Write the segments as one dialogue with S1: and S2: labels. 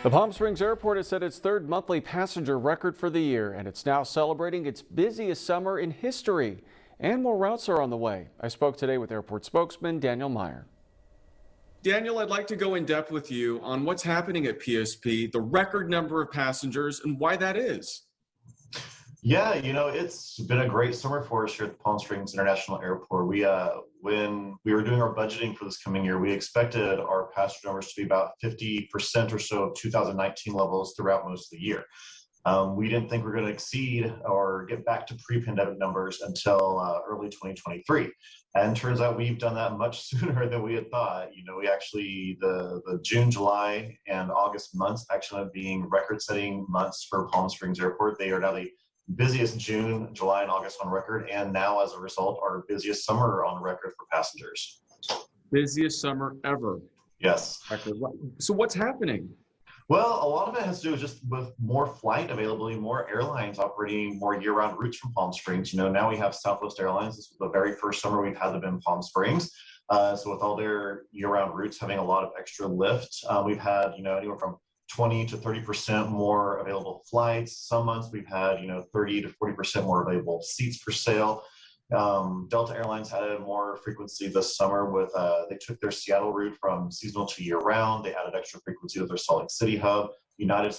S1: The Palm Springs Airport has set its third monthly passenger record for the year, and it's now celebrating its busiest summer in history. And more routes are on the way. I spoke today with airport spokesman Daniel Meyer.
S2: Daniel, I'd like to go in depth with you on what's happening at PSP, the record number of passengers, and why that is.
S3: Yeah, it's been a great summer for us here at the Palm Springs International Airport. When we were doing our budgeting for this coming year, we expected our passenger numbers to be about 50% or so of 2019 levels throughout most of the year. We didn't think we were going to exceed or get back to pre-pandemic numbers until early 2023. And turns out we've done that much sooner than we had thought. We actually, the June, July, and August months actually end up being record-setting months for Palm Springs Airport. They are now the busiest June, July, and August on record, and now as a result, our busiest summer on record for passengers.
S2: Busiest summer ever.
S3: Yes.
S2: So what's happening?
S3: Well, a lot of it has to do just with more flight availability, more airlines operating more year-round routes from Palm Springs. Now we have Southwest Airlines. This was the very first summer we've had them in Palm Springs. So with all their year-round routes having a lot of extra lift, we've had, anywhere from 20 to 30% more available flights. Some months we've had, 30 to 40% more available seats for sale. Delta Airlines added more frequency this summer with, they took their Seattle route from seasonal to year round. They added extra frequency with their Salt Lake City hub. United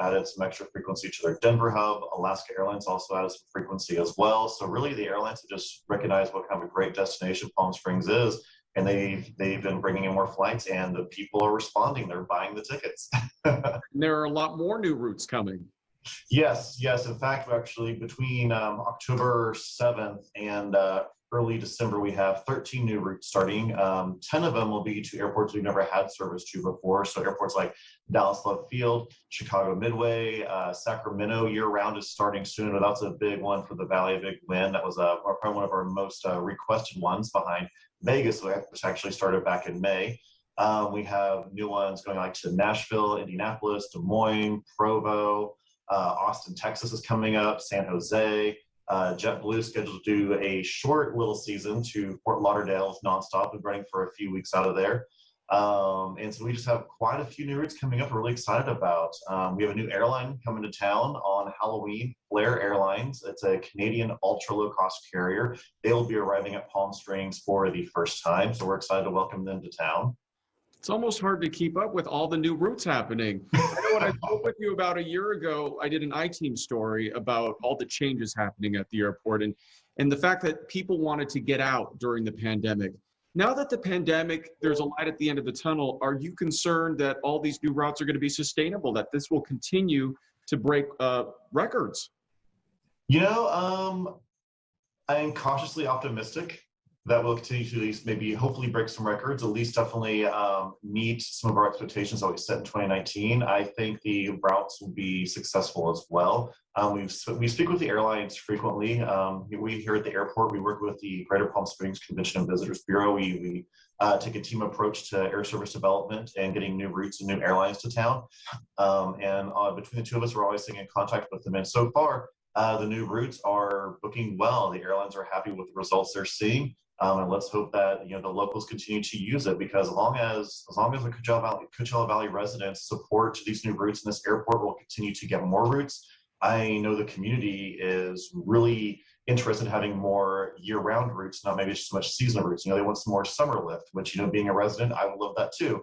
S3: added some extra frequency to their Denver hub. Alaska Airlines also added some frequency as well. So really the airlines have just recognized what kind of a great destination Palm Springs is. And they've been bringing in more flights, and the people are responding. They're buying the tickets.
S2: There are a lot more new routes coming.
S3: Yes. In fact, actually, between October 7th and early December, we have 13 new routes starting. 10 of them will be to airports we've never had service to before. So airports like Dallas Love Field, Chicago Midway, Sacramento year-round is starting soon. But that's a big one for the Valley, a big win. That was probably one of our most requested ones behind Vegas, which actually started back in May. We have new ones going like to Nashville, Indianapolis, Des Moines, Provo, Austin, Texas is coming up, San Jose. JetBlue scheduled to do a short little season to Fort Lauderdale nonstop. We're running for a few weeks out of there. And so we just have quite a few new routes coming up we're really excited about. We have a new airline coming to town on Halloween, Flair Airlines. It's a Canadian ultra low-cost carrier. They will be arriving at Palm Springs for the first time, so we're excited to welcome them to town.
S2: It's almost hard to keep up with all the new routes happening. I know when I spoke with you about a year ago, I did an iTeam story about all the changes happening at the airport and the fact that people wanted to get out during the pandemic. Now that the pandemic, there's a light at the end of the tunnel, are you concerned that all these new routes are going to be sustainable, that this will continue to break records?
S3: I am cautiously optimistic that will continue to at least maybe hopefully break some records, at least definitely meet some of our expectations that we set in 2019. I think the routes will be successful as well. We speak with the airlines frequently. We here at the airport, we work with the Greater Palm Springs Convention and Visitors Bureau. We take a team approach to air service development and getting new routes and new airlines to town. And between the two of us, we're always staying in contact with them. And so far, the new routes are booking well. The airlines are happy with the results they're seeing. And let's hope that the locals continue to use it, because as long as the Coachella Valley residents support these new routes, and this airport will continue to get more routes, I know the community is really interested in having more year-round routes, not maybe so much seasonal routes. They want some more summer lift, which being a resident, I would love that too.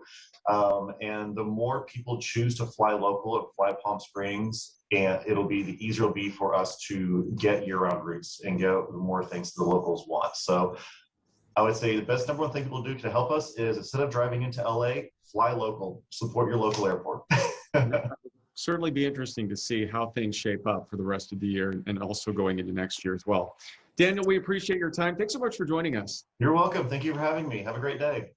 S3: And the more people choose to fly local and fly Palm Springs, and the easier it'll be for us to get year-round routes and get the more things the locals want. So I would say the best number one thing people do to help us is, instead of driving into LA, fly local, support your local airport.
S2: Certainly be interesting to see how things shape up for the rest of the year and also going into next year as well. Daniel, we appreciate your time. Thanks so much for joining us.
S3: You're welcome. Thank you for having me. Have a great day.